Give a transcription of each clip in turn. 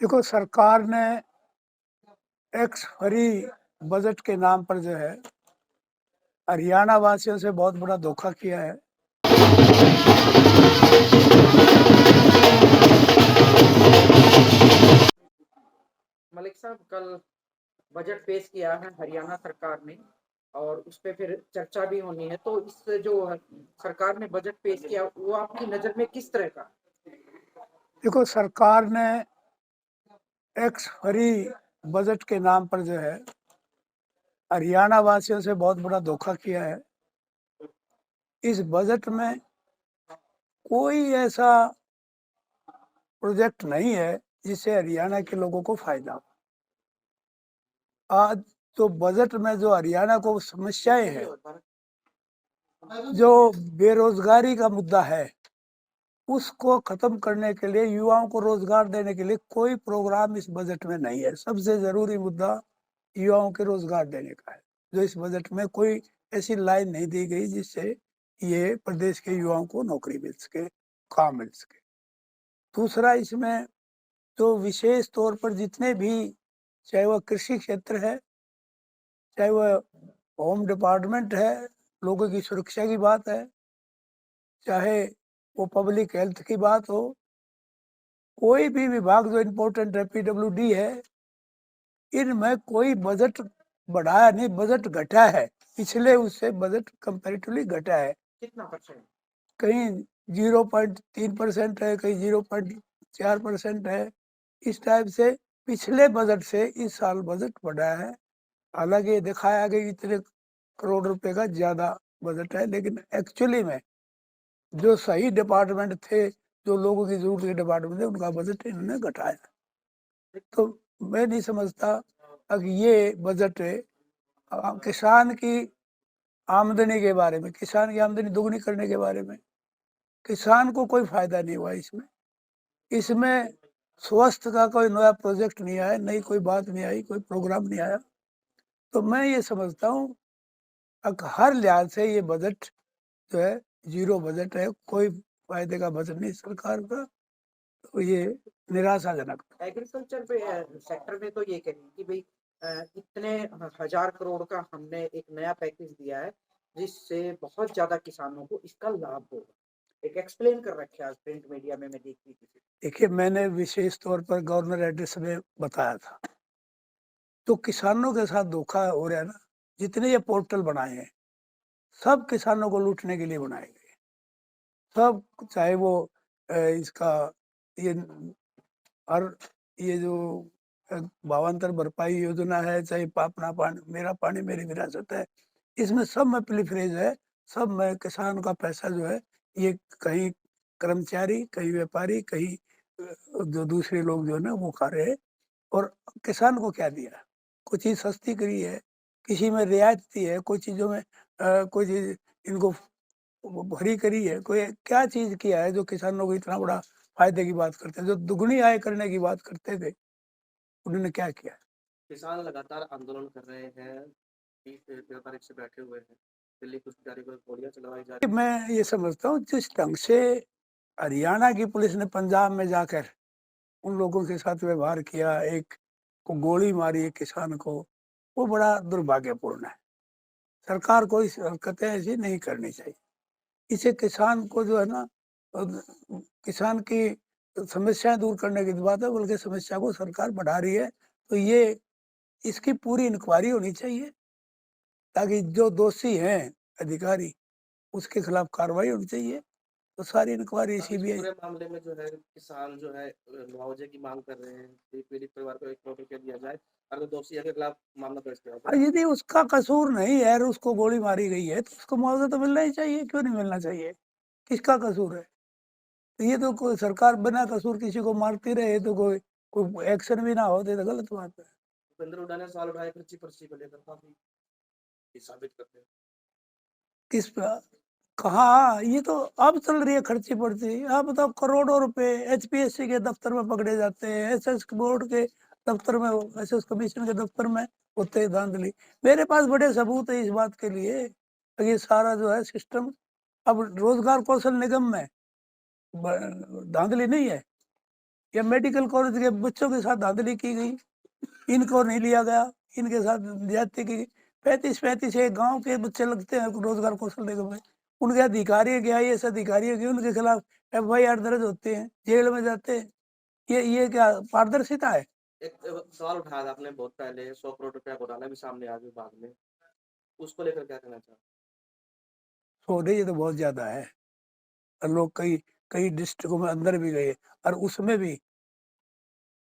देखो, सरकार ने टैक्स फ्री बजट के नाम पर जो है हरियाणा वासियों से बहुत बड़ा धोखा किया है। मलिक साहब, कल बजट पेश किया है हरियाणा सरकार ने और उस पे फिर चर्चा भी होनी है। तो इस जो सरकार ने बजट पेश किया वो आपकी नजर में किस तरह का? देखो, सरकार ने टैक्स फ्री बजट के नाम पर जो है हरियाणा वासियों से बहुत बड़ा धोखा किया है। इस बजट में कोई ऐसा प्रोजेक्ट नहीं है जिससे हरियाणा के लोगों को फायदा हो। आज तो बजट में जो हरियाणा को समस्याएं हैं, जो बेरोजगारी का मुद्दा है, उसको खत्म करने के लिए, युवाओं को रोजगार देने के लिए कोई प्रोग्राम इस बजट में नहीं है। सबसे जरूरी मुद्दा युवाओं के रोजगार देने का है, जो इस बजट में कोई ऐसी लाइन नहीं दी गई जिससे ये प्रदेश के युवाओं को नौकरी मिल सके, काम मिल सके। दूसरा, इसमें जो विशेष तौर पर जितने भी, चाहे वह कृषि क्षेत्र है, चाहे वह होम डिपार्टमेंट है, लोगों की सुरक्षा की बात है, चाहे वो पब्लिक हेल्थ की बात हो, कोई भी विभाग जो इम्पोर्टेंट है, पीडब्ल्यूडी है, इनमें कोई बजट बढ़ाया नहीं, बजट घटा है। पिछले उससे बजट कंपैरेटिवली घटा है। कितना परसेंट? कहीं 0.3% है, कहीं 0.4% है। इस टाइप से पिछले बजट से इस साल बजट बढ़ा है। हालांकि दिखाया गया कि इतने करोड़ रुपए का ज्यादा बजट है, लेकिन एक्चुअली में जो सही डिपार्टमेंट थे, जो लोगों की जरूरत के डिपार्टमेंट थे, उनका बजट इन्होंने घटाया। तो मैं नहीं समझता कि ये बजट किसान की आमदनी के बारे में, किसान की आमदनी दोगुनी करने के बारे में, किसान को कोई फायदा नहीं हुआ इसमें। इसमें स्वास्थ्य का कोई नया प्रोजेक्ट नहीं आया, नई कोई बात नहीं आई, कोई प्रोग्राम नहीं आया। तो मैं ये समझता हूँ हर लिहाज से ये बजट जो है जीरो बजट है, कोई फायदे का बजट नहीं सरकार का। तो ये निराशाजनक। एग्रीकल्चर पे सेक्टर में तो ये कहें कि भाई इतने हजार करोड़ का हमने एक नया पैकेज दिया है जिससे बहुत ज्यादा किसानों को इसका लाभ होगा। एक एक्सप्लेन कर रखे आज प्रिंट मीडिया में मैं देख रही थी। देखिए, मैंने विशेष तौर पर गवर्नर एड्रेस में बताया था, तो किसानों के साथ धोखा हो रहा है ना। जितने ये पोर्टल बनाए हैं, सब किसानों को लूटने के लिए बनाए गए। सब, चाहे वो इसका ये और ये जो भावांतर भरपाई योजना है, चाहे अपना पानी मेरा पानी मेरी विरासत है, इसमें सब में प्लीफ्रेज है। सब में किसान का पैसा जो है, ये कहीं कर्मचारी, कहीं व्यापारी, कहीं जो दूसरे लोग जो है ना वो खा रहे हैं। और किसान को क्या दिया? कोई चीज सस्ती करी है, किसी में रियायत दी है, कोई चीजों में कोई चीज इनको भरी करी है, कोई क्या चीज किया है जो किसानों को इतना बड़ा फायदे की बात करते हैं? जो दुगनी आय करने की बात करते थे, उन्होंने क्या किया? किसान लगातार आंदोलन कर रहे हैं, 30 तारीख से बैठे हुए हैं। दिल्ली कुछ गाड़ी पर गोलियां चलवाई जा रही। मैं ये समझता हूँ जिस ढंग से हरियाणा की पुलिस ने पंजाब में जाकर उन लोगों के साथ व्यवहार किया, एक को गोली मारी एक किसान को, वो बड़ा दुर्भाग्यपूर्ण है। सरकार को इस हरकतें ऐसी नहीं करनी चाहिए। इसे किसान को जो है ना, किसान की समस्याएं दूर करने की बात है, बल्कि समस्या को सरकार बढ़ा रही है। तो ये इसकी पूरी इंक्वायरी होनी चाहिए, ताकि जो दोषी हैं अधिकारी, उसके खिलाफ कार्रवाई होनी चाहिए। तो सारी इंक्वायरी इस सीबीआई। पूरे मामले में जो है किसान जो है मुआवजे की मांग कर रहे हैं कि पीड़ित परिवार को 1 करोड़ रुपया दिया जाए, अगर दोषी है के खिलाफ मामला दर्ज किया जाए। यदि उसका कसूर नहीं है और उसको गोली मारी गई है, तो उसको मुआवजा तो मिलना ही चाहिए। क्यों नहीं मिलना चाहिए? किसका कसूर है? तो ये तो कोई सरकार बिना कसूर किसी को मारती रहे, तो कोई एक्शन भी ना हो, तो ये तो गलत बात है। भूपेंद्र हुड्डा ने सवाल उठाए कृषि पर्ची को लेकर, काफी साबित करते हैं। किस पर? कहाँ? ये तो अब चल रही है खर्ची पर्ची। आप बताओ, करोड़ों रुपए एचपीएससी के दफ्तर में पकड़े जाते हैं, एसएस बोर्ड के दफ्तर में, एसएस कमीशन के दफ्तर में होते हैं धांधली। मेरे पास बड़े सबूत है इस बात के लिए। ये सारा जो है सिस्टम अब रोजगार कौशल निगम में धांधली नहीं है। या मेडिकल कॉलेज के बच्चों के साथ धांधली की गई, इनको नहीं लिया गया, इनके साथ ज्यादती की गई। 35 एक गांव के बच्चे लगते हैं रोजगार कौशल निगम में, उनके अधिकारी है क्या, IAS अधिकारी है क्या, उनके खिलाफ FIR दर्ज होते हैं, जेल में जाते हैं। ये क्या पारदर्शिता है? एक सवाल उठाया था आपने बहुत पहले, 100 करोड़ रुपया घोटाला भी सामने आ गया बाद में, उसको लेकर क्या कहना चाहते हैं? सौदे ये तो बहुत ज्यादा है, और लोग कई कई डिस्ट्रिक्टों में अंदर भी गए, और उसमें भी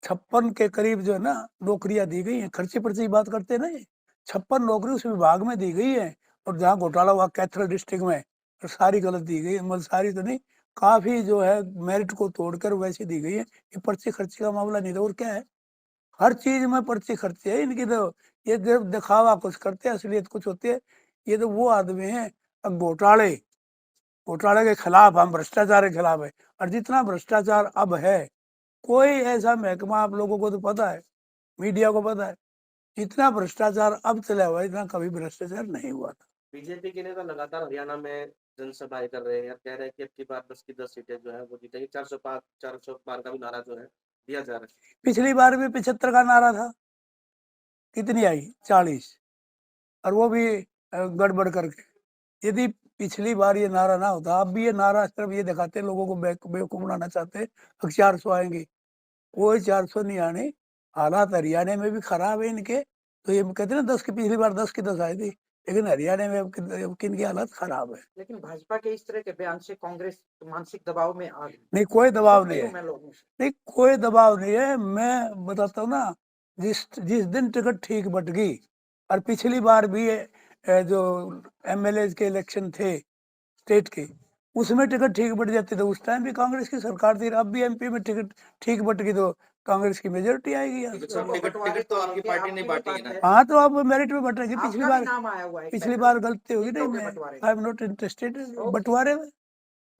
56 के करीब जो है ना नौकरियां दी गई हैं। खर्ची पर्ची की बात करते हैं ना, ये 56 नौकरी उस विभाग में दी गई है, और जहाँ घोटाला हुआ कैथल डिस्ट्रिक्ट में, और सारी गलत दी गई, मतलब सारी तो नहीं, काफी जो है मेरिट को तोड़कर वैसी दी गई है। ये पर्ची खर्ची का मामला नहीं था, और क्या है, हर चीज में पर्ची खर्ची है इनकी तो। ये सिर्फ दिखावा कुछ करते हैं, असलियत कुछ होती है। ये तो वो आदमी है, अब घोटाले घोटाले के खिलाफ, हम भ्रष्टाचार के खिलाफ है, और जितना भ्रष्टाचार अब है, कोई ऐसा महकमा आप लोगों को तो पता है, मीडिया को पता है, जितना भ्रष्टाचार अब चला हुआ है इतना कभी भ्रष्टाचार नहीं हुआ था। बीजेपी के नेता लगातार हरियाणा में जनसभाएं कर रहे हैं और कह रहे हैं कि अब की बार 10 की 10 सीटें जो है वो जीतेगी। 400 पार का भी नारा जो है दिया जा रहा है। पिछली बार भी 75 का नारा था, कितनी आई? 40, और वो भी गड़बड़ करके। यदि पिछली बार ये नारा ना होता, अब भी ये नारा सिर्फ ये दिखाते लोगों को बेवकूफ बनाना चाहते हैं, 400 आएंगे, कोई 400 नहीं आने। हालात हरियाणा में भी खराब है इनके, तो ये कहते हैं ना 10 की, पिछली बार 10 की 10 आई थी, लेकिन हरियाणा में अब किनकी हालत खराब है। लेकिन भाजपा के इस तरह के बयान से कांग्रेस मानसिक दबाव में आ गई। नहीं, कोई दबाव दुखी नहीं हूं है, मैं लोगों से। नहीं कोई दबाव नहीं है। मैं बताता हूँ ना, जिस जिस दिन टिकट ठीक बट गई, और पिछली बार भी जो MLA के इलेक्शन थे स्टेट के, उसमें टिकट ठीक बट जाती तो उस टाइम भी कांग्रेस की सरकार थी। अब भी MP में टिकट ठीक बट गई तो कांग्रेस की मेजोरिटी आएगी यहाँ। तो टिकट तो आपकी पार्टी ने बांटी है ना। हाँ, तो अब मेरिट में बटेगी। पिछली आपका भी बार नाम आया हुआ है पिछली बार गलती होगी नहीं, सीटों के मैं बंटवारे I am not interested okay. बंटवारे में,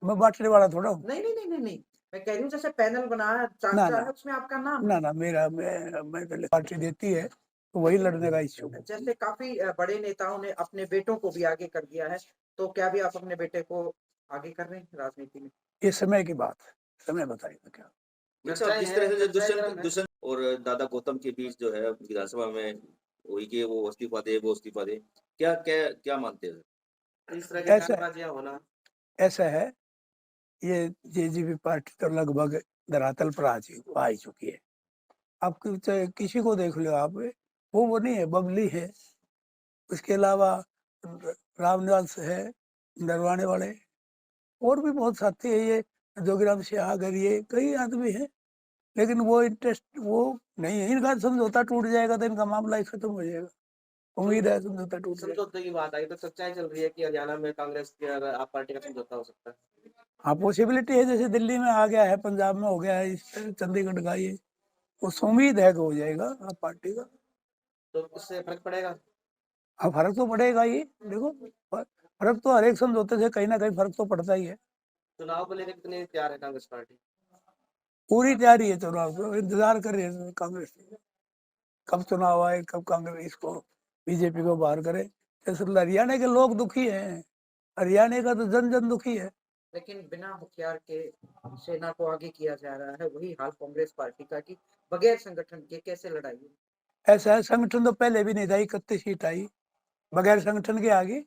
मैं बांटने वाला थोड़ा हूँ। नहीं नहीं नहीं नहीं नहीं, मैं कह रही हूँ जैसे पैनल बनाया ना चर्चा ना है उसमें आपका नाम ना है। ना, मैं पहले पार्टी देती है तो वही लेकिन लड़ने का इच्छुक हूँ। जैसे काफी बड़े नेताओं ने अपने बेटों को भी आगे कर दिया है, तो क्या भी आप अपने बेटे को आगे कर रहे हैं राजनीति में? ये समय की बात है, समय बताएगा क्या। अच्छा, जिस तरह से जो दुष्यंत और दादा गौतम के बीच जो है विधानसभा में वही कि वो इस्तीफा दे, वो इस्तीफा दे, क्या क्या क्या मानते हैं इस तरह की ऐसा बयानबाजियां होना? ऐसा है, ये JJP पार्टी तो लगभग धरातल पर आ ही चुकी है। आप चाहे किसी को देख लो आप, वो नहीं है, बबली है, उसके अलावा रामनिवास है, नरवाने वाले, और भी बहुत साथी है, ये जोगीराम सिहागर, ये कई आदमी हैं, लेकिन वो इंटरेस्ट वो नहीं है। इनका समझौता टूट जाएगा तो इनका मामला ही खत्म हो जाएगा, उम्मीद है समझौता टूट जाएगा। समझौते की बात आई तो सच्चाई चल रही है कि हरियाणा में कांग्रेस की और आप पार्टी का समझौता हो सकता है। हाँ, पॉसिबिलिटी है, जैसे दिल्ली में आ गया है, पंजाब में हो गया है, इस तरह चंडीगढ़ का ये, उस उम्मीद है कि हो जाएगा आप पार्टी का। तो इससे फर्क पड़ेगा? हाँ, फर्क तो पड़ेगा ही, देखो फर्क तो हर एक समझौते से कहीं ना कहीं फर्क तो पड़ता ही है। चुनाव को लेकर कितनी तैयार है कांग्रेस पार्टी? पूरी तैयारी है चुनाव को, इंतजार कर रही है कांग्रेस, कब चुनाव आए, कब कांग्रेस इसको BJP को बाहर करे। जैसे हरियाणा के लोग दुखी हैं, हरियाणा का तो जन जन दुखी है। लेकिन बिना हथियार के सेना को आगे किया जा रहा है, वही हाल कांग्रेस पार्टी का कि बगैर संगठन के कैसे लड़ाई हो? ऐसा है, संगठन तो पहले भी नहीं था, 31 सीट आई बगैर संगठन के आगे।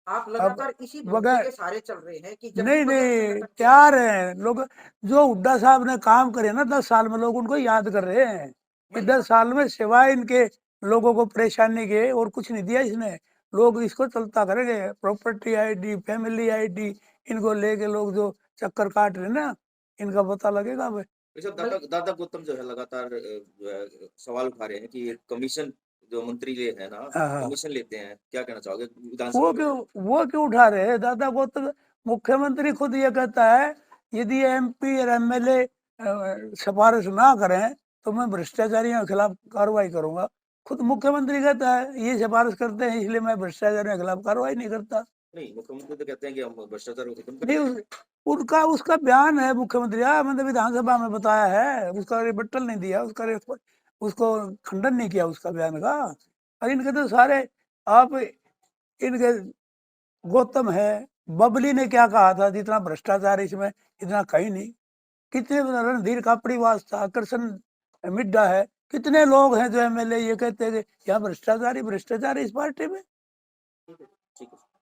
आप अब लगातार इसी धोखे बगैर के सहारे चल रहे हैं कि जब भी नहीं बगैर नहीं, संगठन के तैयार है लोग, जो हुड्डा साहब ने काम करे ना 10 साल में, लोग उनको याद कर रहे हैं कि वही 10 साल में सिवाय इनके लोगों को परेशानी के और कुछ नहीं दिया इसने। लोग इसको चलता करेंगे, प्रॉपर्टी ID, फैमिली ID, इनको लेके लोग जो चक्कर काट रहे ना, इनका पता लगेगा अब। वैसे दादा गौतम जो है लगातार जो है सवाल उठा रहे हैं कि ये कमीशन जो मंत्री ले है ना, हाँ हाँ, कमीशन लेते हैं, क्या कहना चाहोगे विधानसभा वो में? क्यों वो क्यों उठा रहे हैं? दादा को तो मुख्यमंत्री खुद ये कहता है, यदि MP और MLA सिफारिश ना करें तो मैं भ्रष्टाचारियों के खिलाफ कार्रवाई करूंगा। खुद मुख्यमंत्री कहता है ये सिफारिश करते हैं इसलिए मैं भ्रष्टाचारियों के खिलाफ कार्रवाई नहीं करता। नहीं, मुख्यमंत्री तो कहते हैं कि हम भ्रष्टाचार को खत्म नहीं, करेंगे। उनका उसका बयान है मुख्यमंत्री, मैंने विधानसभा में बताया है, उसका रिबट्टल नहीं दिया, उसको खंडन नहीं किया उसका बयान का। और इनके तो सारे, आप इनके गौतम है, बबली ने क्या कहा था, जितना भ्रष्टाचार इसमें इतना कहीं नहीं, कितने रणधीर कापड़ी वास्ता, आकर्षण मिड्डा है, कितने लोग हैं जो एमएलए ये कहते हैं कि यहाँ भ्रष्टाचार ही भ्रष्टाचार है इस पार्टी में। ठीक है।